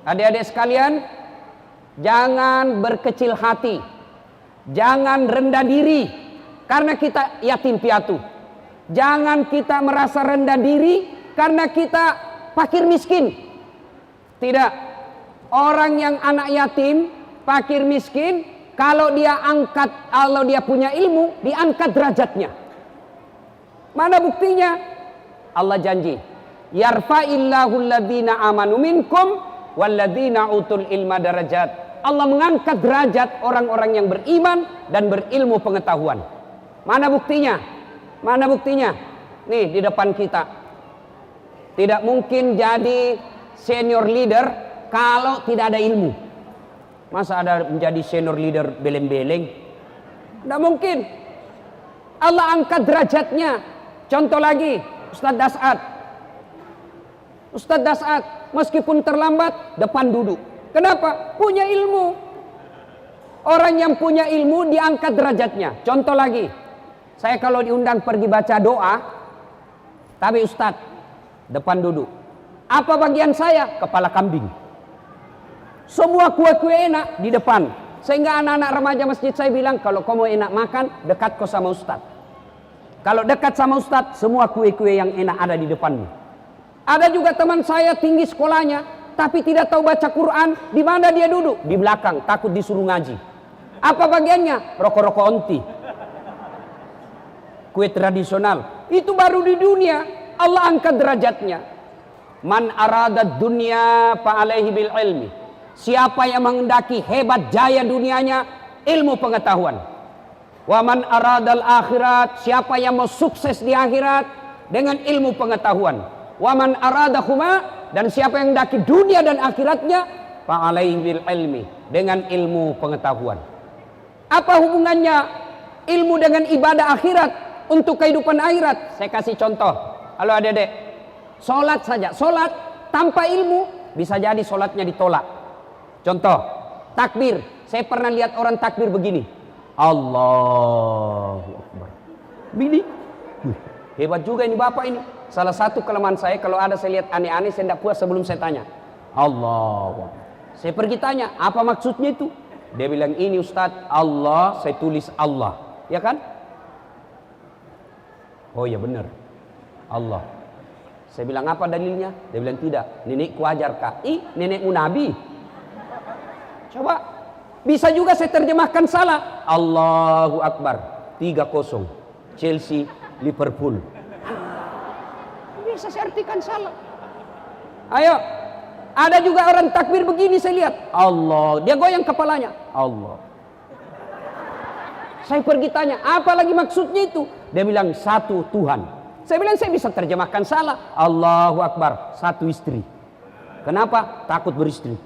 Adik-adik sekalian, jangan berkecil hati, jangan rendah diri karena kita yatim piatu. Jangan kita merasa rendah diri karena kita fakir miskin. Tidak. Orang yang anak yatim, fakir miskin, kalau dia punya ilmu, diangkat derajatnya. Mana buktinya? Allah janji, yarfa'illahu alladhina amanu minkum walladhina utul ilma darajat. Allah mengangkat derajat orang-orang yang beriman dan berilmu pengetahuan. Mana buktinya? Mana buktinya? Nih di depan kita. Tidak mungkin jadi senior leader kalau tidak ada ilmu. Masa ada menjadi senior leader beleng-beleng? Tidak mungkin. Allah angkat derajatnya. Contoh lagi, Ustadz Das'ad. Ustadz Das'ad meskipun terlambat, depan duduk. Kenapa? Punya ilmu. Orang yang punya ilmu diangkat derajatnya. Contoh lagi, saya kalau diundang pergi baca doa, tapi Ustadz depan duduk. Apa bagian saya? Kepala kambing. Semua kue-kue enak di depan. Sehingga anak-anak remaja masjid saya bilang, kalau kau mau enak makan, dekat kau sama Ustadz. Kalau dekat sama Ustadz, semua kue-kue yang enak ada di depanmu. Ada juga teman saya tinggi sekolahnya, tapi tidak tahu baca Quran. Di mana dia duduk? Di belakang, takut disuruh ngaji. Apa bagiannya? Rokok-rokok onti. Kue tradisional. Itu baru di dunia. Allah angkat derajatnya. Man aradad dunya fa'alaihi bil ilmi. Siapa yang menghendaki hebat jaya dunianya, ilmu pengetahuan. Wa man aradal akhirat, siapa yang mau sukses di akhirat dengan ilmu pengetahuan. Wa man aradahuma, dan siapa yang mendaki dunia dan akhiratnya, fa'alaihi bil ilmi, dengan ilmu pengetahuan. Apa hubungannya ilmu dengan ibadah akhirat untuk kehidupan akhirat? Saya kasih contoh. Halo adik-adik, sholat saja, sholat tanpa ilmu bisa jadi sholatnya ditolak. Contoh, takbir. Saya pernah lihat orang takbir begini. Allahu Akbar. Begini. Hebat juga ini bapak ini. Salah satu kelemahan saya, kalau ada saya lihat aneh-aneh, saya tidak puas sebelum saya tanya. Allahu Akbar. Saya pergi tanya, apa maksudnya itu? Dia bilang, ini Ustadz, Allah, saya tulis Allah. Ya kan? Oh ya benar. Allah. Saya bilang, apa dalilnya? Dia bilang, tidak. Nenekku ajar kak. Nenekmu Nabi. Coba. Bisa juga saya terjemahkan salah. Allahu Akbar. 3-0. Chelsea, Liverpool. Bisa saya artikan salah. Ayo. Ada juga orang takbir begini saya lihat. Allah. Dia goyang kepalanya. Allah. Saya pergi tanya, apa lagi maksudnya itu? Dia bilang, satu Tuhan. Saya bilang, saya bisa terjemahkan salah. Allahu Akbar. 1 istri. Kenapa? Takut beristri.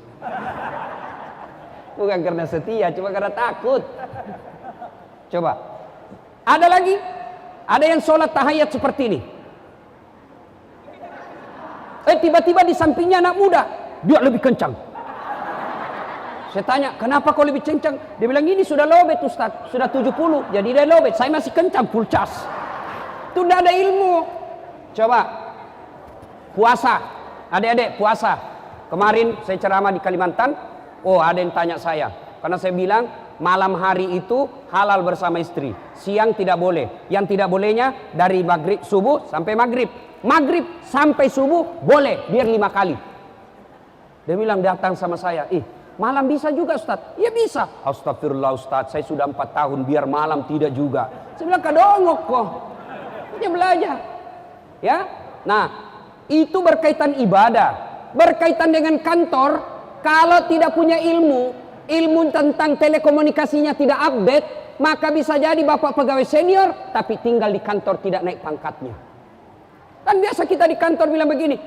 Bukan karena setia, cuma karena takut. Coba. Ada lagi. Ada yang sholat tahiyat seperti ini. Tiba-tiba di sampingnya anak muda. Dia lebih kencang. Saya tanya, kenapa kau lebih kencang? Dia bilang, ini sudah lobet Ustaz. Sudah 70. Jadi dia lobet. Saya masih kencang, full cas. Itu tidak ada ilmu. Coba. Puasa. Adik-adik, puasa. Kemarin saya ceramah di Kalimantan. Oh, ada yang tanya saya. Karena saya bilang, malam hari itu halal bersama istri. Siang tidak boleh. Yang tidak bolehnya dari maghrib subuh sampai maghrib. Maghrib sampai subuh boleh. Biar 5 kali. Dia bilang, datang sama saya. Malam bisa juga Ustaz. Ya bisa. Astagfirullah Ustaz. Saya sudah 4 tahun. Biar malam tidak juga. Saya bilang, kadongok kok. Dia belajar. Ya. Nah, itu berkaitan ibadah. Berkaitan dengan kantor. Kalau tidak punya ilmu tentang telekomunikasinya tidak update, maka bisa jadi bapak pegawai senior, tapi tinggal di kantor tidak naik pangkatnya. Kan biasa kita di kantor bilang begini,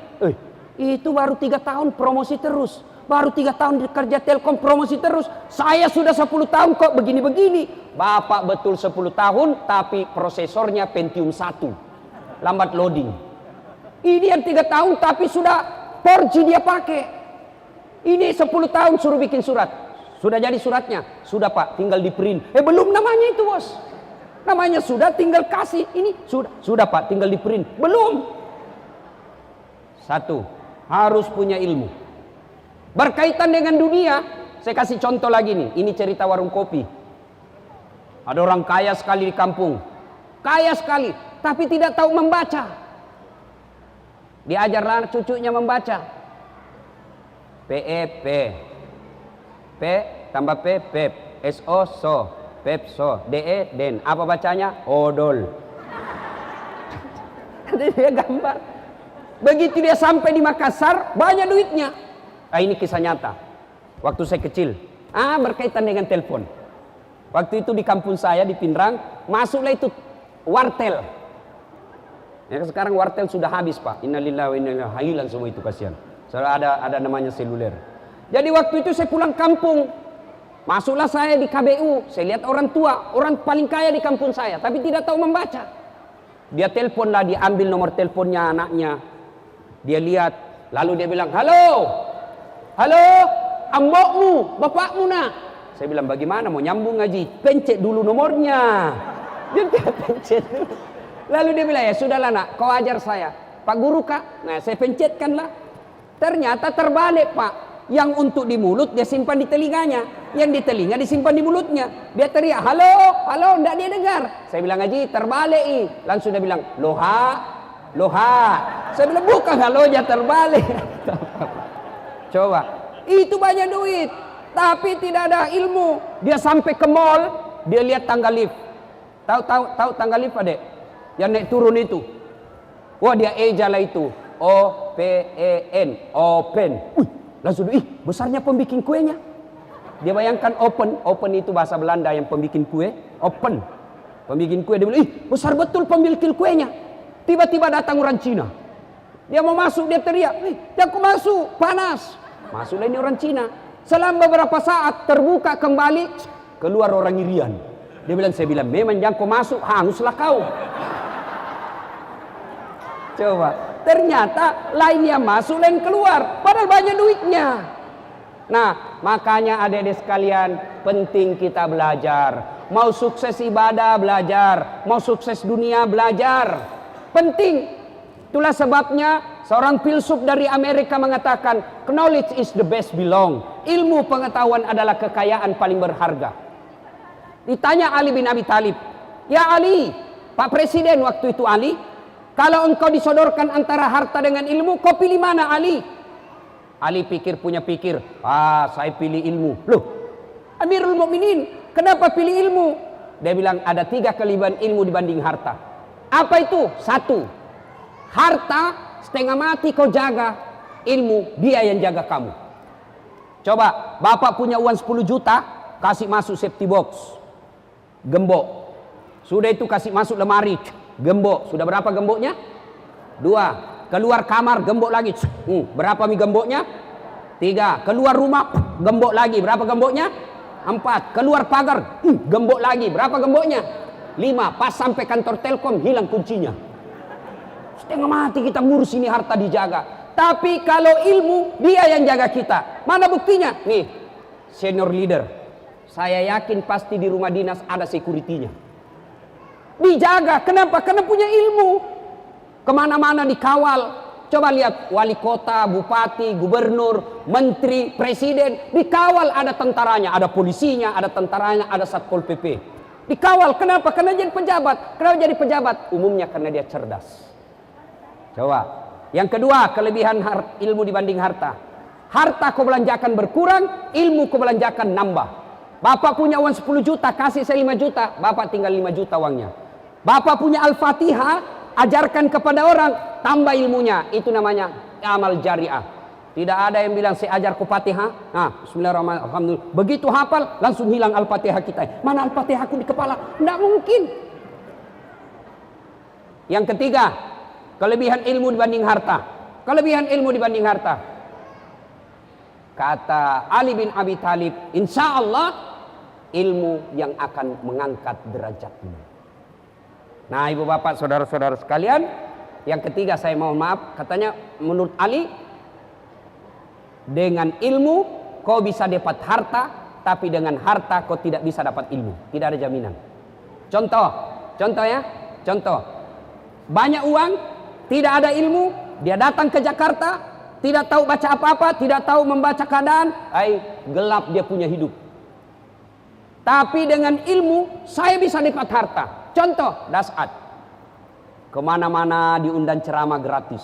itu baru 3 tahun promosi terus, baru 3 tahun kerja telkom promosi terus, saya sudah 10 tahun kok begini-begini. Bapak betul 10 tahun, tapi prosesornya Pentium 1, lambat loading. Ini yang 3 tahun, tapi sudah 4G dia pakai. Ini 10 tahun suruh bikin surat. Sudah jadi suratnya? Sudah Pak, tinggal di print. Belum namanya itu bos. Namanya sudah, tinggal kasih. Ini sudah Pak, tinggal di print. Belum. 1, harus punya ilmu. Berkaitan dengan dunia, saya kasih contoh lagi nih. Ini cerita warung kopi. Ada orang kaya sekali di kampung. Kaya sekali, tapi tidak tahu membaca. Diajarlah cucunya membaca. PEP. P tambah P, pep. SO, so. Pep, so. DE, den. Apa bacanya? Odol. Dia gambar. Begitu dia sampai di Makassar, banyak duitnya. Ini kisah nyata. Waktu saya kecil. Berkaitan dengan telepon. Waktu itu di kampung saya di Pindrang, masuklah itu wartel. Ya, sekarang wartel sudah habis, Pak. Innalillahi wa inna ilaihi raji'un, hilang semua itu, kasihan. Soalnya ada namanya seluler. Jadi waktu itu saya pulang kampung. Masuklah saya di KBU. Saya lihat orang tua, orang paling kaya di kampung saya, tapi tidak tahu membaca. Dia teleponlah, dia ambil nomor teleponnya anaknya. Dia lihat, lalu dia bilang, "Halo. Halo, ambokmu, bapakmu nak." Saya bilang, "Bagaimana mau nyambung ngaji? Pencet dulu nomornya." Dia pencet dulu. Lalu dia bilang, "Ya sudahlah nak, kau ajar saya." "Pak guru kak." Nah, saya pencetkanlah. Ternyata terbalik, Pak. Yang untuk di mulut dia simpan di telinganya, yang di telinga disimpan di mulutnya. Dia teriak, "Halo, halo," enggak dia dengar. Saya bilang, "Ngaji, terbalik." Langsung dia bilang, "Loha, loha." Saya bilang, "Bukan halonya, terbalik." Coba, itu banyak duit, tapi tidak ada ilmu. Dia sampai ke mall, dia lihat tangga lift. Tahu tangga lift, Adek? Yang naik turun itu. Wah, dia ejalah itu. OPEN, open. Langsung, besarnya pembikin kuenya. Dia bayangkan open itu bahasa Belanda yang pembikin kue. Open, pembikin kue. Dia bilang, besar betul pembikin kuenya. Tiba-tiba datang orang Cina. Dia mau masuk, dia teriak, "Jangan masuk, panas." Masuklah ini orang Cina. Selama beberapa saat terbuka kembali, keluar orang Irian. Dia bilang, "Saya bilang, memang jangan kau masuk, hanguslah kau." Coba, ternyata lainnya masuk, lain keluar, padahal banyak duitnya. Nah, makanya adik-adik sekalian, penting kita belajar. Mau sukses ibadah, belajar. Mau sukses dunia, belajar. Penting. Itulah sebabnya seorang filsuf dari Amerika mengatakan, knowledge is the best belong. Ilmu pengetahuan adalah kekayaan paling berharga. Ditanya Ali bin Abi Thalib, "Ya Ali, Pak Presiden waktu itu Ali, kalau engkau disodorkan antara harta dengan ilmu, kau pilih mana Ali?" Ali punya pikir, saya pilih ilmu. Loh, Amirul Mukminin, kenapa pilih ilmu? Dia bilang, ada 3 kelebihan ilmu dibanding harta. Apa itu? 1, harta setengah mati kau jaga, ilmu dia yang jaga kamu. Coba, bapak punya uang 10 juta, kasih masuk safety box, gembok. Sudah itu kasih masuk lemari, gembok. Sudah berapa gemboknya? 2. Keluar kamar, gembok lagi. Berapa gemboknya? 3. Keluar rumah, gembok lagi. Berapa gemboknya? 4. Keluar pagar, gembok lagi. Berapa gemboknya? 5. Pas sampai kantor Telkom, hilang kuncinya. Setengah mati kita ngurus ini, harta dijaga. Tapi kalau ilmu, dia yang jaga kita. Mana buktinya? Nih, senior leader. Saya yakin pasti di rumah dinas ada security-nya. Dijaga. Kenapa? Karena punya ilmu. Kemana-mana dikawal. Coba lihat, wali kota, bupati, gubernur, menteri, presiden, dikawal, ada tentaranya, ada polisinya, ada tentaranya, ada satpol pp. Dikawal. Kenapa? Karena jadi pejabat. Kenapa jadi pejabat? Umumnya karena dia cerdas. Coba. Yang kedua, kelebihan ilmu dibanding harta. Harta kau belanjakan berkurang, ilmu kau belanjakan nambah. Bapak punya uang 10 juta, kasih saya 5 juta. Bapak tinggal 5 juta uangnya. Bapak punya Al-Fatihah, ajarkan kepada orang, tambah ilmunya. Itu namanya amal jariah. Tidak ada yang bilang saya ajar kau Fatihah. Bismillahirrahmanirrahim. Alhamdulillah. Begitu hafal, langsung hilang Al-Fatihah kita. Mana Al-Fatihahku di kepala? Tidak mungkin. Yang ketiga, kelebihan ilmu dibanding harta. Kelebihan ilmu dibanding harta. Kata Ali bin Abi Thalib, insya Allah ilmu yang akan mengangkat derajatmu. Nah, ibu bapak, saudara-saudara sekalian, yang ketiga saya mohon maaf, katanya menurut Ali, dengan ilmu kau bisa dapat harta, tapi dengan harta kau tidak bisa dapat ilmu. Tidak ada jaminan. Contoh ya, contoh. Banyak uang, tidak ada ilmu, dia datang ke Jakarta, tidak tahu baca apa-apa, tidak tahu membaca keadaan, gelap dia punya hidup. Tapi dengan ilmu saya bisa dapat harta. Contoh, Dasat kemana-mana diundang ceramah gratis.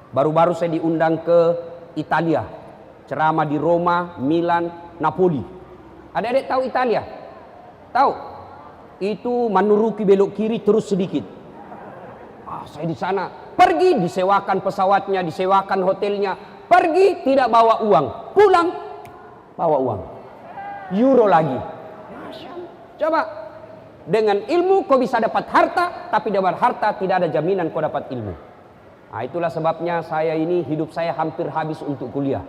Baru-baru saya diundang ke Italia, ceramah di Roma, Milan, Napoli. Adik-adik tahu Italia? Tahu? Itu Manuruki belok kiri terus sedikit. Saya di sana pergi disewakan pesawatnya, disewakan hotelnya, pergi tidak bawa uang, pulang bawa uang, euro lagi. Coba dengan ilmu kau bisa dapat harta, tapi dapat harta tidak ada jaminan kau dapat ilmu. Nah, itulah sebabnya saya ini hidup saya hampir habis untuk kuliah.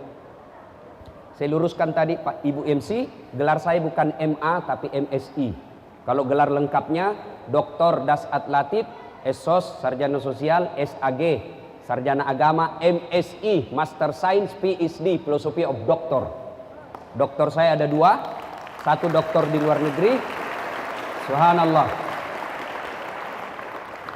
Saya luruskan tadi Pak Ibu MC, gelar saya bukan MA tapi MSI. Kalau gelar lengkapnya Dr. Dasat Latif, SOS, Sarjana Sosial, SAG, Sarjana Agama, MSI, Master Science, PhD, Philosophy of Doctor. Doktor saya ada 2, 1 doktor di luar negeri. Subhanallah.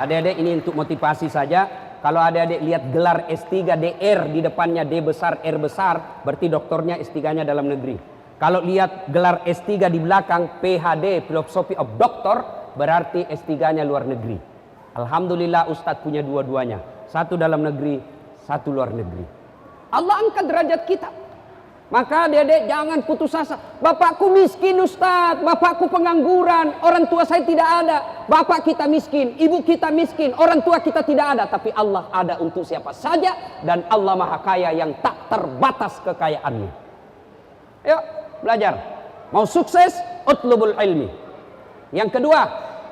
Adik-adik ini untuk motivasi saja. Kalau adik-adik lihat gelar S3 DR di depannya D besar, R besar, berarti doktornya S3-nya dalam negeri. Kalau lihat gelar S3 di belakang PhD, Philosophy of Doctor, berarti S3-nya luar negeri. Alhamdulillah Ustadz punya dua-duanya. 1 dalam negeri, 1 luar negeri. Allah angkat derajat kita. Maka adik-adik jangan putus asa. Bapakku miskin Ustadz, bapakku pengangguran, orang tua saya tidak ada. Bapak kita miskin, ibu kita miskin, orang tua kita tidak ada. Tapi Allah ada untuk siapa saja. Dan Allah Maha Kaya yang tak terbatas kekayaannya. Yuk belajar. Mau sukses, utlubul ilmi. Yang kedua,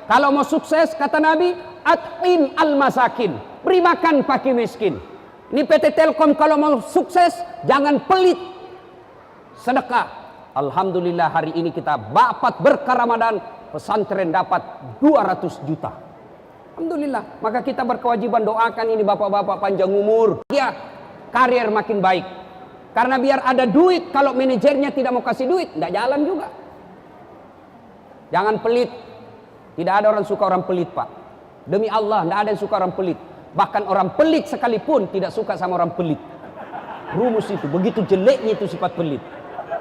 kalau mau sukses kata Nabi, at'im al-masakin, beri makan fakir miskin. Ini PT Telkom kalau mau sukses jangan pelit, sedekah. Alhamdulillah hari ini kita dapat berkah Ramadan, pesantren dapat 200 juta. Alhamdulillah. Maka kita berkewajiban doakan ini bapak-bapak panjang umur, ya karier makin baik. Karena biar ada duit, kalau manajernya tidak mau kasih duit, tidak jalan juga. Jangan pelit. Tidak ada orang suka orang pelit, Pak. Demi Allah, tidak ada yang suka orang pelit. Bahkan orang pelit sekalipun tidak suka sama orang pelit. Rumus itu, begitu jeleknya itu sifat pelit.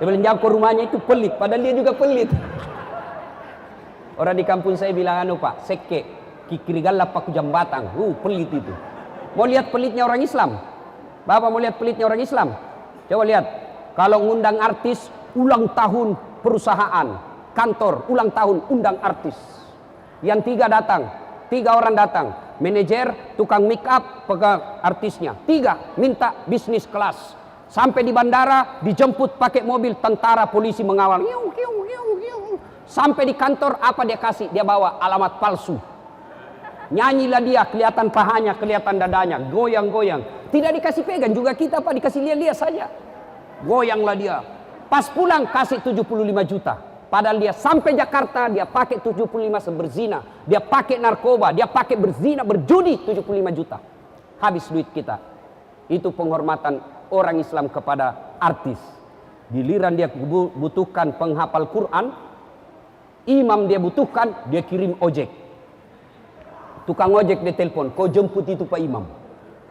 Dia bilang jauh ke rumahnya itu pelit, padahal dia juga pelit. Orang di kampung saya bilang, Pak, seke, kikirigala paku jambatang. Pelit itu. Mau lihat pelitnya orang Islam? Bapak mau lihat pelitnya orang Islam? Coba lihat. Kalau ngundang artis, ulang tahun perusahaan, kantor, ulang tahun, undang artis. Yang 3 datang, 3 orang datang, manajer, tukang make up, pegang artisnya. 3 minta bisnis kelas. Sampai di bandara dijemput pakai mobil tentara polisi mengawal. Sampai di kantor apa dia kasih? Dia bawa alamat palsu. Nyanyilah dia, kelihatan pahanya, kelihatan dadanya, goyang-goyang. Tidak dikasih pegang juga kita Pak, dikasih lihat-lihat saja. Goyanglah dia. Pas pulang kasih 75 juta. Padahal dia sampai Jakarta, dia pakai 75 berzina. Dia pakai narkoba, dia pakai berzina, berjudi 75 juta. Habis duit kita. Itu penghormatan orang Islam kepada artis. Giliran dia butuhkan penghafal Quran, imam dia butuhkan, dia kirim ojek. Tukang ojek dia telepon, kau jemput itu Pak Imam.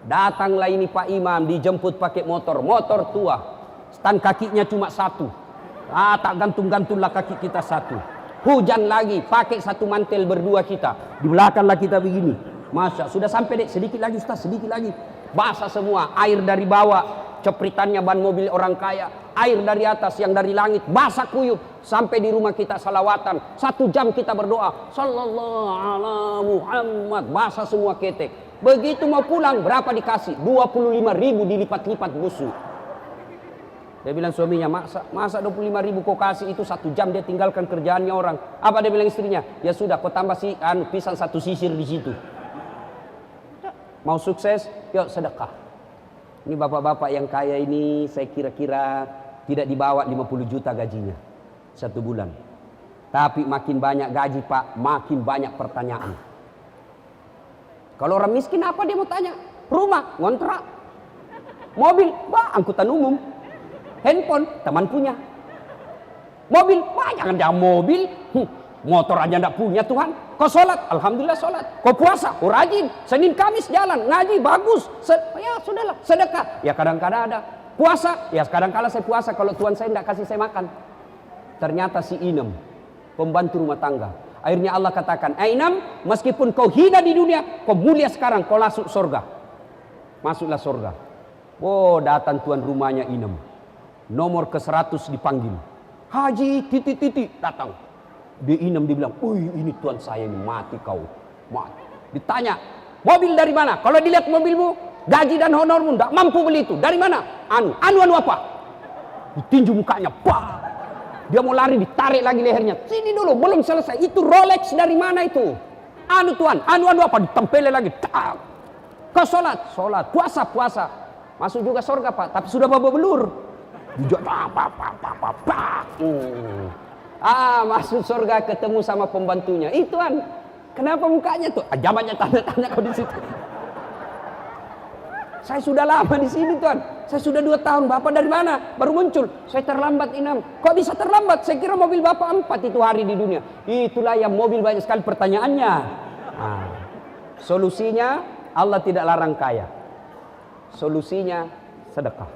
Datanglah ini Pak Imam, dijemput pakai motor, motor tua. Stan kakinya cuma 1. Tak gantung-gantunglah kaki kita 1. Hujan lagi, pakai 1 mantel berdua kita. Di belakanglah kita begini. Masya, sudah sampai dek, sedikit lagi Ustaz, sedikit lagi. Basah semua, air dari bawah, cepritannya ban mobil orang kaya. Air dari atas, yang dari langit, basah kuyup. Sampai di rumah kita salawatan. 1 jam kita berdoa. Sallallahu ala Muhammad, basah semua ketek. Begitu mau pulang, berapa dikasih? 25.000 dilipat-lipat busuk. Dia bilang suaminya, masa 25.000 kau kasih itu 1 jam dia tinggalkan kerjaannya orang. Apa dia bilang istrinya? Ya sudah, kau tambah pisang 1 sisir di situ. Mau sukses, yuk sedekah. Ini bapak-bapak yang kaya ini saya kira-kira tidak dibawa 50 juta gajinya 1 bulan. Tapi makin banyak gaji Pak, makin banyak pertanyaan. Kalau orang miskin apa dia mau tanya? Rumah, ngontrak. Mobil, angkutan umum. Handphone, teman punya. Mobil, jangan mobil. Motor aja ndak punya Tuhan. Kau sholat, alhamdulillah sholat. Kau puasa, kau rajin. Senin Kamis jalan, ngaji, bagus. Ya sudahlah, sedekah. Ya kadang-kadang ada. Puasa, ya kadang-kadang saya puasa kalau Tuhan saya ndak kasih saya makan. Ternyata si Inem, pembantu rumah tangga. Akhirnya Allah katakan, Inem, meskipun kau hina di dunia, kau mulia sekarang, kau masuk surga. Masuklah surga. Oh, datang tuan rumahnya Inem. Nomor ke-100 dipanggil. Haji titik-titik datang. Dia Inem dibilang, ini tuan saya ini mati kau. Mati. Ditanya, mobil dari mana? Kalau dilihat mobilmu, gaji dan honormu tidak mampu beli itu. Dari mana? Anu apa? Ditinju mukanya. Bah! Dia mau lari, ditarik lagi lehernya. Sini dulu, belum selesai. Itu Rolex dari mana itu? Anu tuan, anu apa? Ditempelin lagi. Tak. Kau sholat. Puasa. Masuk juga surga Pak, tapi sudah babak belur. Masuk surga ketemu sama pembantunya. Tuan, kenapa mukanya tuh? Jamannya tanda-tanda kau di situ. Saya sudah lama di sini Tuan. Saya sudah 2 tahun. Bapak dari mana? Baru muncul. Saya terlambat Inam. Kok bisa terlambat? Saya kira mobil Bapak 4 itu hari di dunia. Itulah yang mobil banyak sekali pertanyaannya. Solusinya Allah tidak larang kaya. Solusinya sedekah.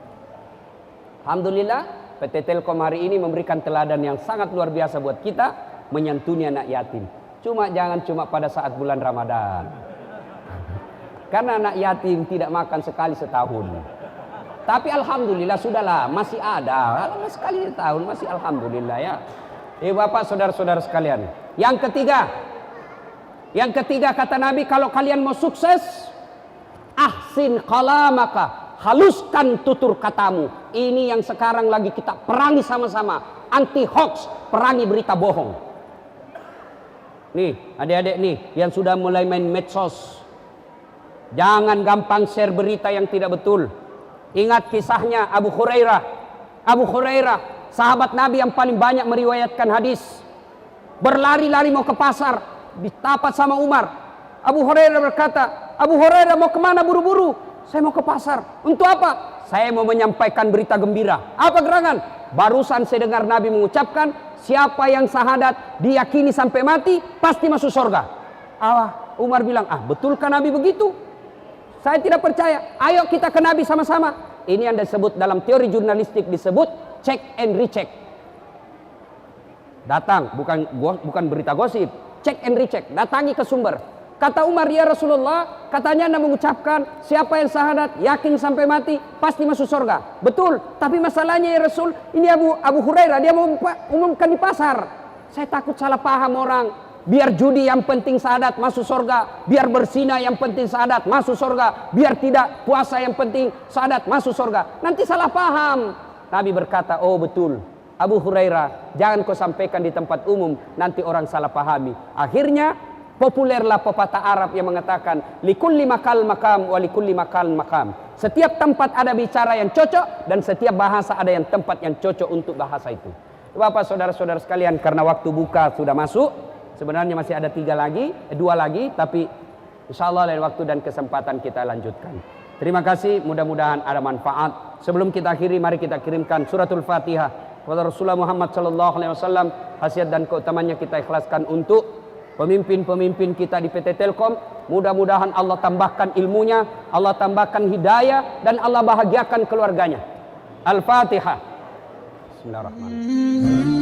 Alhamdulillah PT Telkom hari ini memberikan teladan yang sangat luar biasa buat kita, menyantuni anak yatim. Jangan cuma pada saat bulan Ramadan. Karena anak yatim tidak makan sekali setahun. Tapi alhamdulillah sudahlah, masih ada. Kalau sekali setahun masih alhamdulillah ya. Bapak saudara-saudara sekalian. Yang ketiga kata Nabi, kalau kalian mau sukses, ahsin qalamaka. Haluskan tutur katamu. Ini yang sekarang lagi kita perangi sama-sama. Anti hoax, perangi berita bohong. Nih, adik-adik nih yang sudah mulai main medsos. Jangan gampang share berita yang tidak betul. Ingat kisahnya Abu Hurairah, sahabat Nabi yang paling banyak meriwayatkan hadis. Berlari-lari mau ke pasar, ditapat sama Umar. Abu Hurairah berkata, Abu Hurairah mau kemana buru-buru? Saya mau ke pasar. Untuk apa? Saya mau menyampaikan berita gembira. Apa gerangan? Barusan saya dengar Nabi mengucapkan, siapa yang syahadat diyakini sampai mati pasti masuk surga. Umar bilang, betulkah Nabi begitu? Saya tidak percaya. Ayo kita ke Nabi sama-sama. Ini yang disebut dalam teori jurnalistik disebut check and recheck. Datang, bukan berita gosip. Check and recheck. Datangi ke sumber. Kata Umar, ya Rasulullah, katanya Anda mengucapkan siapa yang syahadat yakin sampai mati pasti masuk surga. Betul, tapi masalahnya ya Rasul, ini Abu Hurairah dia mau umumkan di pasar. Saya takut salah paham orang. Biar judi yang penting syahadat masuk surga, biar berzina yang penting syahadat masuk surga, biar tidak puasa yang penting syahadat masuk surga. Nanti salah paham. Nabi berkata, oh betul Abu Hurairah, jangan kau sampaikan di tempat umum, nanti orang salah pahami. Akhirnya populerlah pepatah Arab yang mengatakan likulli makal makam wa likulli makal makam. Setiap tempat ada bicara yang cocok dan setiap bahasa ada yang tempat yang cocok untuk bahasa itu. Bapak saudara-saudara sekalian, karena waktu buka sudah masuk, sebenarnya masih ada 2 lagi, tapi insyaallah lain waktu dan kesempatan kita lanjutkan. Terima kasih, mudah-mudahan ada manfaat. Sebelum kita akhiri, mari kita kirimkan suratul Fatihah kepada Rasulullah Muhammad sallallahu alaihi wasallam. Khasiat dan keutamanya kita ikhlaskan untuk pemimpin-pemimpin kita di PT Telkom. Mudah-mudahan Allah tambahkan ilmunya, Allah tambahkan hidayah, dan Allah bahagiakan keluarganya. Al-Fatihah. Bismillahirrahmanirrahim.